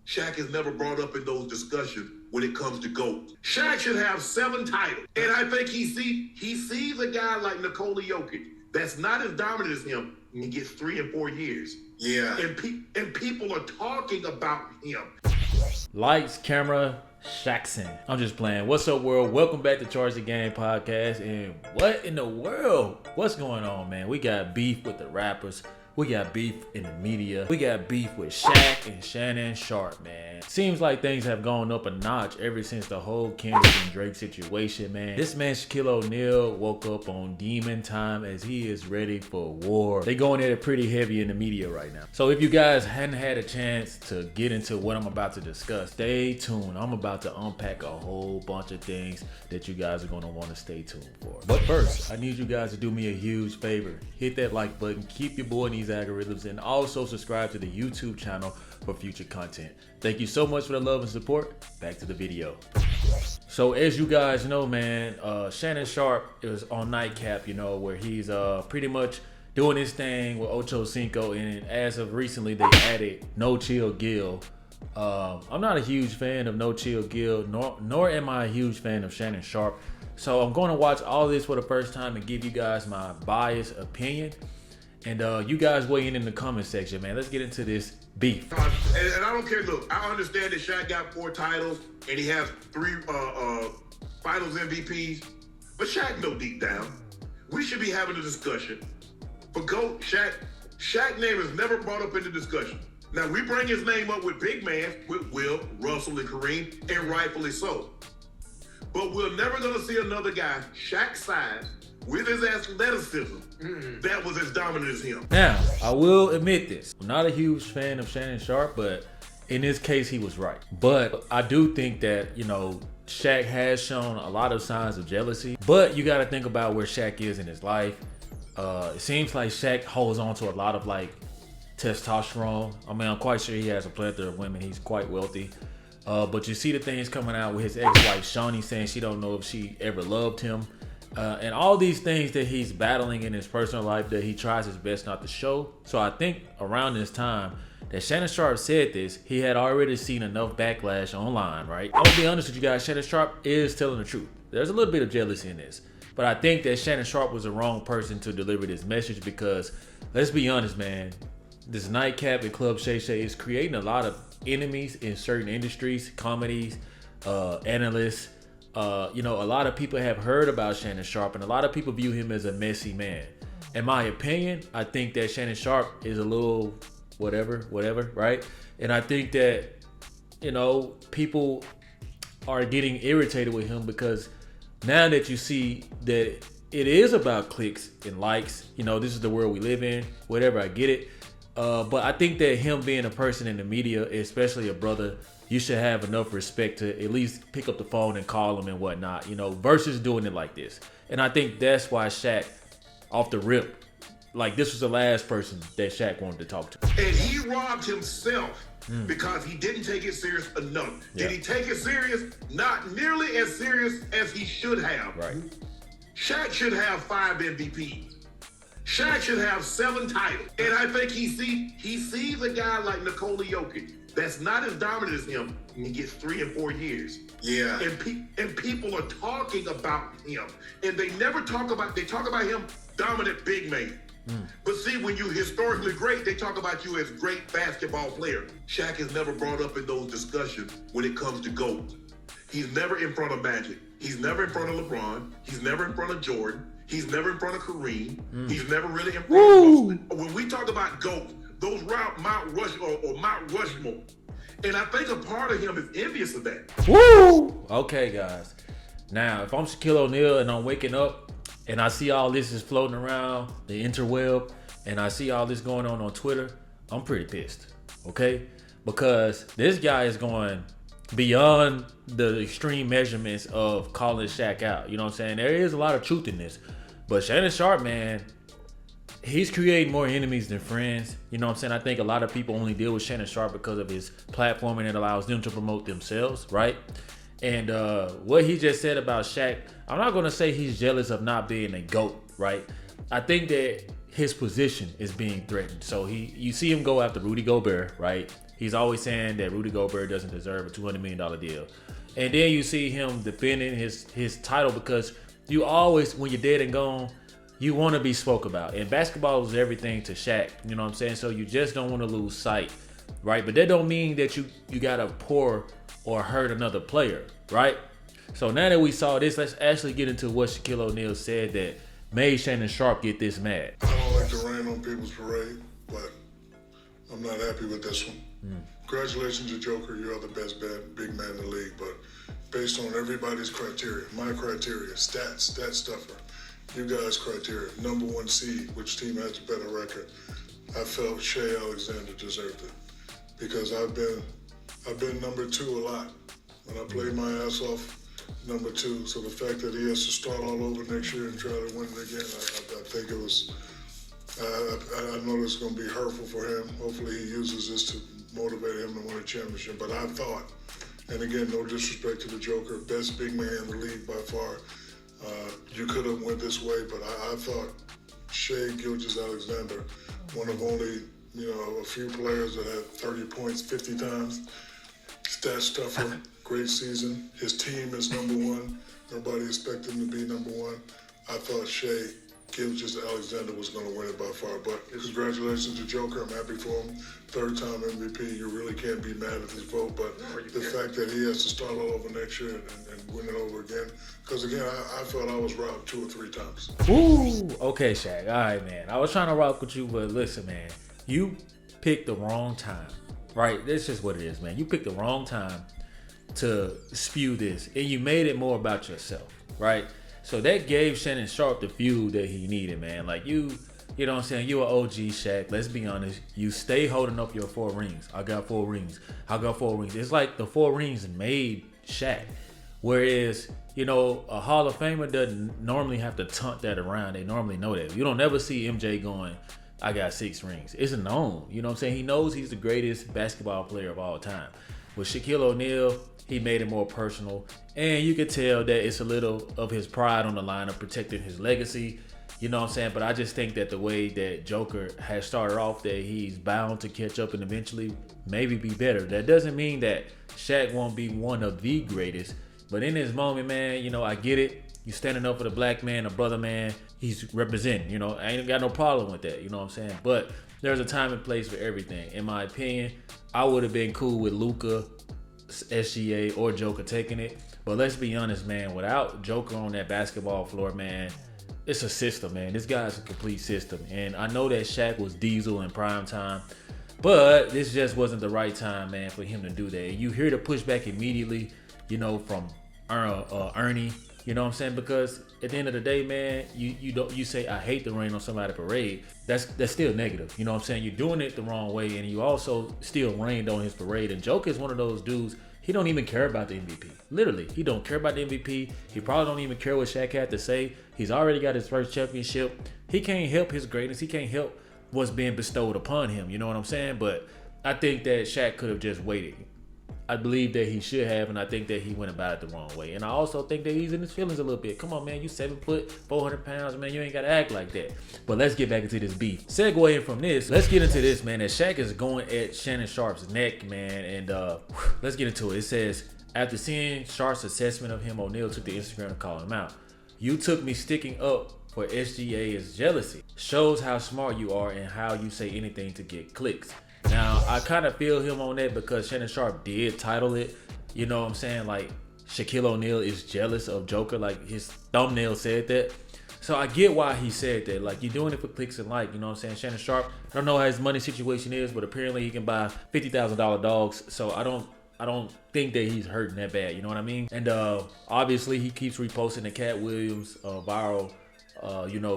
Shaq is never brought up in those discussions when it comes to GOAT. Shaq should have 7 titles. And I think he sees a guy like Nikola Jokic that's not as dominant as him and he gets 3 and 4 years. Yeah. And people are talking about him. Lights, camera, Shaqson. I'm just playing. What's up, world? Welcome back to Charge the Game podcast. And what in the world? What's going on, man? We got beef with the rappers. We got beef in the media. We got beef with Shaq and Shannon Sharpe, man. Seems like things have gone up a notch ever since the whole Kendrick and Drake situation, man. This man, Shaquille O'Neal, woke up on demon time as he is ready for war. They going at it pretty heavy in the media right now. So if you guys hadn't had a chance to get into what I'm about to discuss, stay tuned. I'm about to unpack a whole bunch of things that you guys are going to want to stay tuned for. But first, I need you guys to do me a huge favor. Hit that like button. Keep your boy in these algorithms, and also subscribe to the YouTube channel for future content. Thank you so much for the love and support. Back to the video. So as you guys know, man, Shannon Sharpe is on Nightcap, you know, where he's pretty much doing his thing with Ocho Cinco, and as of recently they added No Chill Gil. I'm not a huge fan of No Chill Gil, nor am I a huge fan of Shannon Sharpe. So I'm going to watch all this for the first time and give you guys my biased opinion. And you guys weigh in the comment section, man. Let's get into this beef. And I don't care. Look, I understand that Shaq got 4 titles and he has 3 finals MVPs. But Shaq know deep down, we should be having a discussion. For GOAT, Shaq name is never brought up in the discussion. Now, we bring his name up with big man, with Will, Russell, and Kareem, and rightfully so. But we're never going to see another guy Shaq's size with his athleticism that was as dominant as him. Now, I will admit this. I'm not a huge fan of Shannon Sharpe, but in this case, he was right. But I do think that, you know, Shaq has shown a lot of signs of jealousy. But you got to think about where Shaq is in his life. It seems like Shaq holds on to a lot of, like, testosterone. I mean, I'm quite sure he has a plethora of women. He's quite wealthy. But you see the things coming out with his ex-wife, Shawnee, saying she don't know if she ever loved him. And all these things that he's battling in his personal life that he tries his best not to show. So I think around this time that Shannon Sharpe said this, he had already seen enough backlash online, right? I'm gonna be honest with you guys, Shannon Sharpe is telling the truth. There's a little bit of jealousy in this. But I think that Shannon Sharpe was the wrong person to deliver this message because, let's be honest, man, this Nightcap and Club Shay Shay is creating a lot of enemies in certain industries, comedies, analysts. You know, a lot of people have heard about Shannon Sharpe, and a lot of people view him as a messy man. In my opinion, I think that Shannon Sharpe is a little whatever, right? And I think that, you know, people are getting irritated with him because now that you see that it is about clicks and likes, you know, this is the world we live in, whatever, I get it. But I think that him being a person in the media, especially a brother, you should have enough respect to at least pick up the phone and call him and whatnot, you know, versus doing it like this. And I think that's why Shaq, off the rip, like this was the last person that Shaq wanted to talk to. And he robbed himself because he didn't take it serious enough. Yeah. Did he take it serious? Not nearly as serious as he should have. Right. Shaq should have 5 MVPs. Shaq should have 7 titles. And I think he sees a guy like Nikola Jokic that's not as dominant as him and he gets 3 and 4 years. Yeah. And people are talking about him. And they talk about him dominant big man. But see, when you historically great, they talk about you as great basketball player. Shaq is never brought up in those discussions when it comes to GOAT. He's never in front of Magic. He's never in front of LeBron. He's never in front of Jordan. He's never in front of Kareem. He's never really in front of Russell. When we talk about GOAT, those Mount Rushmore. And I think a part of him is envious of that. Woo! Okay, guys. Now, if I'm Shaquille O'Neal and I'm waking up and I see all this is floating around the interweb and I see all this going on Twitter, I'm pretty pissed, okay? Because this guy is going beyond the extreme measurements of calling Shaq out. You know what I'm saying? There is a lot of truth in this. But Shannon Sharpe, man, he's creating more enemies than friends. You know what I'm saying? I think a lot of people only deal with Shannon Sharpe because of his platform and it allows them to promote themselves, right? And what he just said about Shaq, I'm not going to say he's jealous of not being a GOAT, right? I think that his position is being threatened. So you see him go after Rudy Gobert, right? He's always saying that Rudy Gobert doesn't deserve a $200 million deal. And then you see him defending his title because you always, when you're dead and gone, you want to be spoke about. And basketball is everything to Shaq. You know what I'm saying? So you just don't want to lose sight, right? But that don't mean that you got to pour or hurt another player, right? So now that we saw this, let's actually get into what Shaquille O'Neal said that made Shannon Sharpe get this mad. I don't like to rain on people's parade, but I'm not happy with this one. Congratulations to Joker, you're the best big man in the league, but based on everybody's criteria, my criteria, stat stuffer, you guys' criteria, number one seed, which team has a better record, I felt Shea Alexander deserved it because I've been number two a lot. When I played my ass off, number two. So the fact that he has to start all over next year and try to win it again, I think it was. I know it's going to be hurtful for him. Hopefully he uses this to motivate him to win a championship. But I thought, and again, no disrespect to the Joker, best big man in the league by far. You could have went this way, but I thought Shea Gilgeous-Alexander, one of only a few players that had 30 points 50 times. Stat stuffer, great season. His team is number one. Nobody expected him to be number one. I thought Shea Gilgeous-Alexander was going to win it by far. But congratulations to Joker. I'm happy for him. Third time MVP. You really can't be mad at this vote. But the fact that he has to start all over next year and win it over again. Because again, I felt I was robbed 2 or 3 times. Ooh, okay, Shaq. All right, man. I was trying to rock with you, but listen, man. You picked the wrong time. Right? That's just what it is, man. You picked the wrong time to spew this, and you made it more about yourself, right? So that gave Shannon Sharpe the fuel that he needed, man. Like you know what I'm saying? You an OG Shaq. Let's be honest. You stay holding up your 4 rings. I got 4 rings. I got 4 rings. It's like the 4 rings made Shaq. Whereas, a Hall of Famer doesn't normally have to taunt that around. They normally know that. You don't ever see MJ going, I got 6 rings. It's known. You know what I'm saying? He knows he's the greatest basketball player of all time. With Shaquille O'Neal, he made it more personal. And you could tell that it's a little of his pride on the line of protecting his legacy. You know what I'm saying? But I just think that the way that Joker has started off, that he's bound to catch up and eventually maybe be better. That doesn't mean that Shaq won't be one of the greatest. But in this moment, man, I get it. You standing up for the black man, a brother man. He's representing, I ain't got no problem with that, you know what I'm saying? But there's a time and place for everything. In my opinion, I would have been cool with Luka, SGA, or Joker taking it. But let's be honest, man, without Joker on that basketball floor, man, it's a system, man. This guy's a complete system. And I know that Shaq was Diesel in prime time, but this just wasn't the right time, man, for him to do that. You hear the pushback immediately, from Ernie. You know what I'm saying? Because at the end of the day, man, you say I hate to rain on somebody's parade. That's still negative. You know what I'm saying? You're doing it the wrong way, and you also still rained on his parade. And Joker is one of those dudes. He don't even care about the MVP. Literally, he don't care about the MVP. He probably don't even care what Shaq had to say. He's already got his first championship. He can't help his greatness. He can't help what's being bestowed upon him. You know what I'm saying? But I think that Shaq could have just waited. I believe that he should have, and I think that he went about it the wrong way. And I also think that he's in his feelings a little bit. Come on, man, you 7 foot, 400 pounds, man, you ain't gotta act like that. But let's get back into this beef. Segueing from this, let's get into this, man. That Shaq is going at Shannon Sharpe's neck, man, and let's get into it. It says, after seeing Sharpe's assessment of him, O'Neal took to Instagram to call him out. You took me sticking up for SGA is jealousy. Shows how smart you are and how you say anything to get clicks. Now, I kind of feel him on that because Shannon Sharpe did title it, you know what I'm saying, like Shaquille O'Neal is jealous of Joker, like his thumbnail said that. So I get why he said that, like you're doing it for clicks and like, you know what I'm saying. Shannon Sharpe, I don't know how his money situation is, but apparently he can buy $50,000 dogs, so I don't think that he's hurting that bad, you know what I mean? And obviously he keeps reposting the Cat Williams viral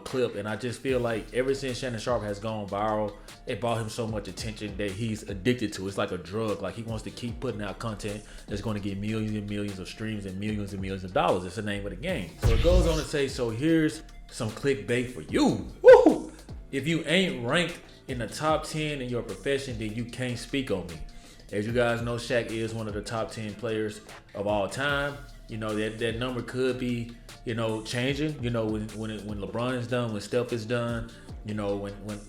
clip, and I just feel like ever since Shannon Sharpe has gone viral, it brought him so much attention that he's addicted to. It's like a drug. Like he wants to keep putting out content that's going to get millions and millions of streams and millions of dollars. It's the name of the game. So it goes on to say, so here's some clickbait for you. Woo! If you ain't ranked in the top 10 in your profession, then you can't speak on me. As you guys know, Shaq is one of the top 10 players of all time. You know, that number could be, you know, changing. You know, when LeBron is done, when Steph is done, you know,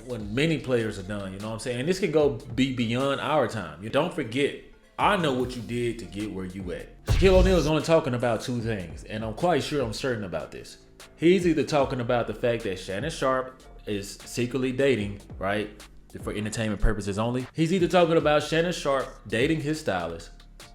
when many players are done. You know what I'm saying? And this can be beyond our time. You don't forget, I know what you did to get where you at. Shaquille O'Neal is only talking about two things, and I'm quite sure, I'm certain about this. He's either talking about the fact that Shannon Sharpe is secretly dating, right, for entertainment purposes only. He's either talking about Shannon Sharpe dating his stylist,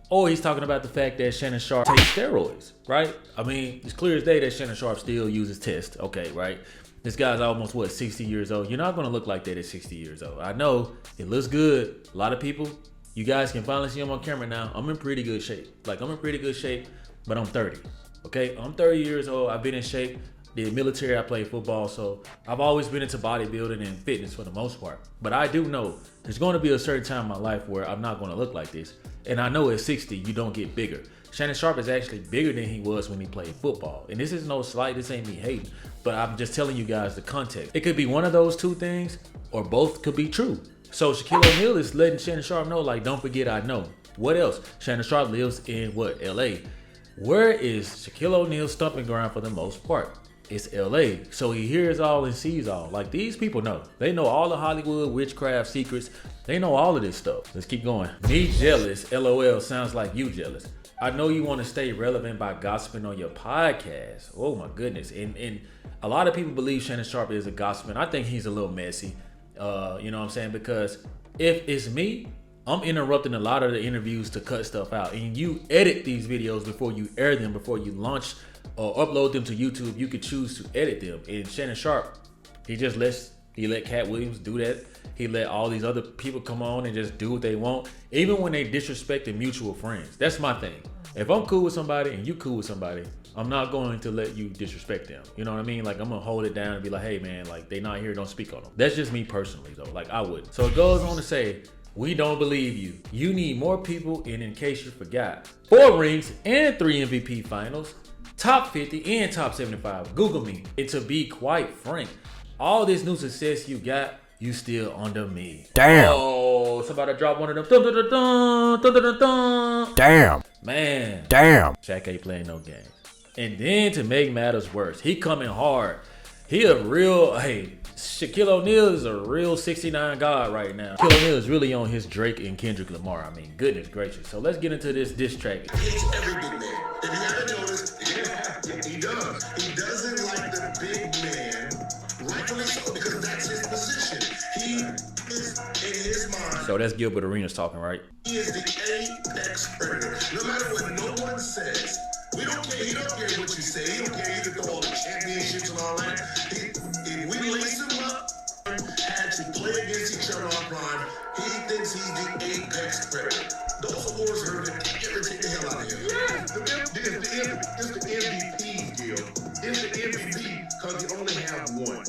or he's talking about the fact that Shannon Sharpe takes steroids, right? I mean, it's clear as day that Shannon Sharpe still uses test, okay, right? This guy's almost, 60 years old. You're not gonna look like that at 60 years old. I know, it looks good. A lot of people, you guys can finally see him on camera now. I'm in pretty good shape. Like, I'm in pretty good shape, but I'm 30, okay? I'm 30 years old, I've been in shape. The military, I played football, so I've always been into bodybuilding and fitness for the most part. But I do know there's going to be a certain time in my life where I'm not going to look like this. And I know at 60, you don't get bigger. Shannon Sharpe is actually bigger than he was when he played football. And this is no slight, this ain't me hating, but I'm just telling you guys the context. It could be one of those two things, or both could be true. So Shaquille O'Neal is letting Shannon Sharpe know, like, don't forget I know. What else? Shannon Sharpe lives in what? LA. Where is Shaquille O'Neal's stomping ground for the most part? It's LA. So he hears all and sees all. Like, these people know. They know all the Hollywood witchcraft secrets. They know all of this stuff. Let's keep going. Me jealous, LOL, sounds like you jealous. I know you want to stay relevant by gossiping on your podcast. Oh my goodness. And a lot of people believe Shannon Sharpe is a gossiping. I think he's a little messy. You know what I'm saying? Because if it's me, I'm interrupting a lot of the interviews to cut stuff out. And you edit these videos before you air them, before you launch or upload them to YouTube. You could choose to edit them. And Shannon Sharpe, he let Cat Williams do that. He let all these other people come on and just do what they want, even when they disrespecting mutual friends. That's my thing. If I'm cool with somebody and you cool with somebody, I'm not going to let you disrespect them. You know what I mean? Like, I'm gonna hold it down and be like, hey man, like, they not here, don't speak on them. That's just me personally though. Like, I wouldn't. So it goes on to say, we don't believe you. You need more people, and in case you forgot, 4 rings and 3 MVP finals, top 50 and top 75. Google me. And to be quite frank, all this new success you got, you still under me. Damn. Oh, somebody drop one of them. Dun, dun, dun, dun, dun, dun, dun. Damn. Man. Damn. Shaq ain't playing no games. And then to make matters worse, he coming hard. He a real, Shaquille O'Neal is a real 69 god right now. Shaquille O'Neal is really on his Drake and Kendrick Lamar. I mean, goodness gracious. So let's get into this diss track. He hates every big man. If you haven't noticed, he does. He doesn't like the big man, rightfully so, because that's his position. He is, in his mind, So that's Gilbert Arenas talking, right? he is the apex predator. No matter what no one says, we don't care. He don't care what you say. He don't care. He can throw all the championships and all that. If we lace him up, had to play against each other on prime, he thinks he's the apex predator. Those awards are going to irritate the hell out of him. Yeah, it's the MVP, Gil. It's the MVP because you only have one.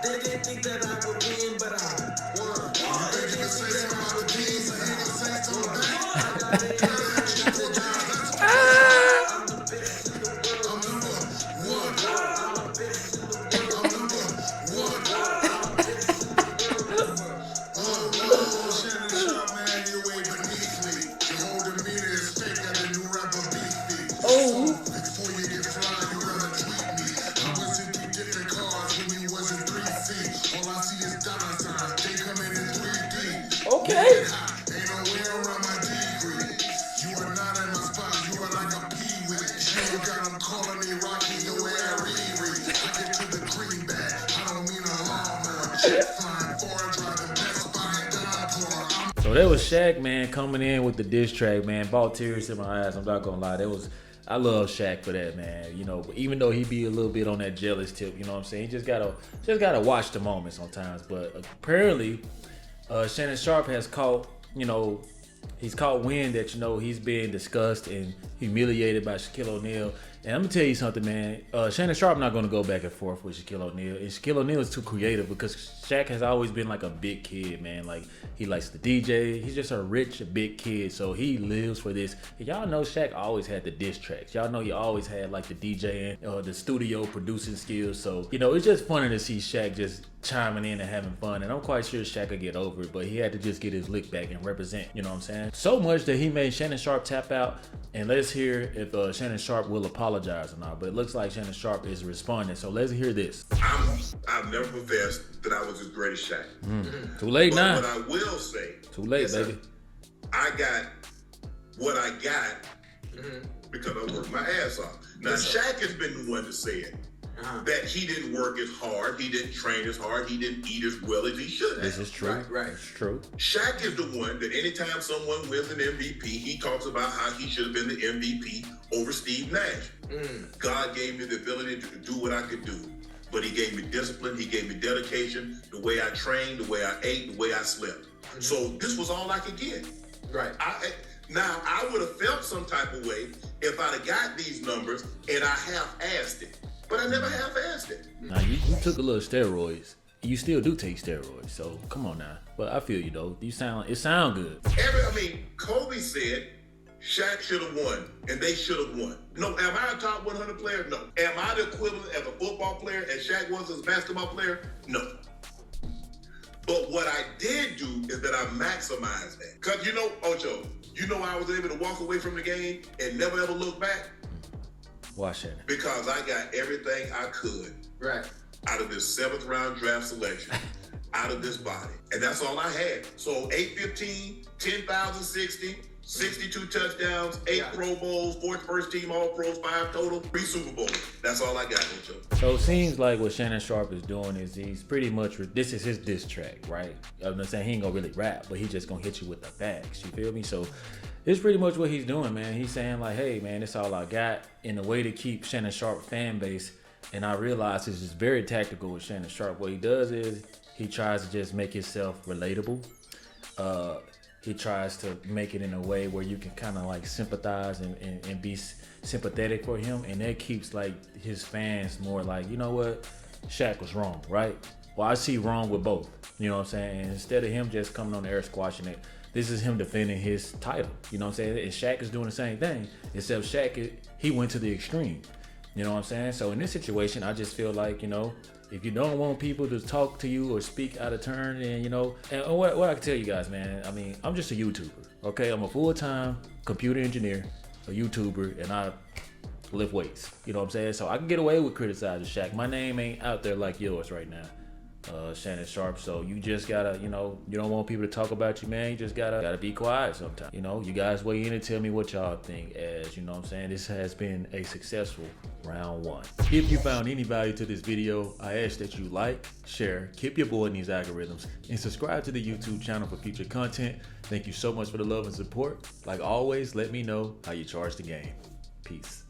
They didn't think that I would win, but I won. They didn't think that I would win, but I won. I'm the best in the world. I'm number one. I'm the best in the world. I'm number one. I'm the best in the world. Shannon Sharpe, man, you're way beneath me. You're holding me to a stake at the new rapper beef. Before you get fly, you gotta tweet me. I was in 3 different cars when you was in 3C. All I see is dollar signs. They coming in 3D. Okay. Ain't nowhere around my degree. You are not in my spot. You are like a peewee. You got them calling me Rocky the way I read. I get to the greenback. I don't mean a lawnmower. Jet flying, foreign driving, best buying downpour. So that was Shaq, man, coming in with the diss track, man. Brought tears to my eyes. I'm not gonna lie. I love Shaq for that, man. You know, even though he be a little bit on that jealous tip, you know what I'm saying? He just gotta watch the moment sometimes. But apparently, Shannon Sharpe has caught, he's caught wind that, he's being discussed and humiliated by Shaquille O'Neal. And I'm gonna tell you something, man. Shannon Sharpe not gonna go back and forth with Shaquille O'Neal. And Shaquille O'Neal is too creative because Shaq has always been like a big kid, man. Like he likes to DJ. He's just a rich big kid, so he lives for this. And y'all know Shaq always had the diss tracks. Y'all know he always had like the DJing or the studio producing skills. So it's just funny to see Shaq just chiming in and having fun. And I'm quite sure Shaq could get over it, but he had to just get his lick back and represent. You know what I'm saying? So much that he made Shannon Sharpe tap out. And let's hear if Shannon Sharpe will apologize or not. But it looks like Shannon Sharpe is responding. So let's hear this. I've never professed that I was as great as Shaq. Too late but now. What I will say. Too late, baby. I got what I got because I worked my ass off. Now, Shaq has been the one to say it. That he didn't work as hard, he didn't train as hard, he didn't eat as well as he should have. This is true. Right. It's true. Shaq is the one that anytime someone wins an MVP, he talks about how he should have been the MVP over Steve Nash. God gave me the ability to do what I could do. But he gave me discipline, he gave me dedication, the way I trained, the way I ate, the way I slept. So this was all I could get. Right. Now, I would have felt some type of way if I'd have got these numbers and I half-assed it. But I never half-assed it. Now, you took a little steroids. You still do take steroids, so come on now. But I feel you, though. It sound good. Kobe said Shaq should have won, and they should have won. No, am I a top 100 player? No. Am I the equivalent as a football player as Shaq was as a basketball player? No. But what I did do is that I maximized that. Because Ocho, I was able to walk away from the game and never ever look back? Why, Shannon? Because I got everything I could out of this 7th round draft selection, out of this body. And that's all I had. So 815, 10,060, 62 touchdowns, 8 Pro Bowls, 4th first team All-Pros, 5 total, 3 Super Bowls. That's all I got, Ocho. So it seems like what Shannon Sharpe is doing is he's pretty much, this is his diss track, right? I'm not saying he ain't gonna really rap, but he just gonna hit you with the facts, you feel me? So it's pretty much what he's doing, man. He's saying like, hey, man, that's all I got in a way to keep Shannon Sharpe fan base. And I realize this is very tactical with Shannon Sharpe. What he does is he tries to just make himself relatable. He tries to make it in a way where you can kind of like sympathize and be sympathetic for him. And that keeps like his fans more like, you know what? Shaq was wrong, right? Well, I see wrong with both. You know what I'm saying? And instead of him just coming on the air squashing it, this is him defending his title. You know what I'm saying? And Shaq is doing the same thing, except Shaq, he went to the extreme. You know what I'm saying? So in this situation, I just feel like, if you don't want people to talk to you or speak out of turn, and and what I can tell you guys, man, I'm just a YouTuber, okay? I'm a full-time computer engineer, a YouTuber, and I lift weights. You know what I'm saying? So I can get away with criticizing Shaq. My name ain't out there like yours right now, Shannon Sharpe. So you just gotta, you don't want people to talk about you, man. You just gotta be quiet sometimes. You guys weigh in and tell me what y'all think, as what I'm saying, this has been a successful round 1. If you found any value to this video, I ask that you like, share, keep your boy in these algorithms, and subscribe to the YouTube channel for future content. Thank you so much for the love and support. Like always, let me know how you charge the game. Peace.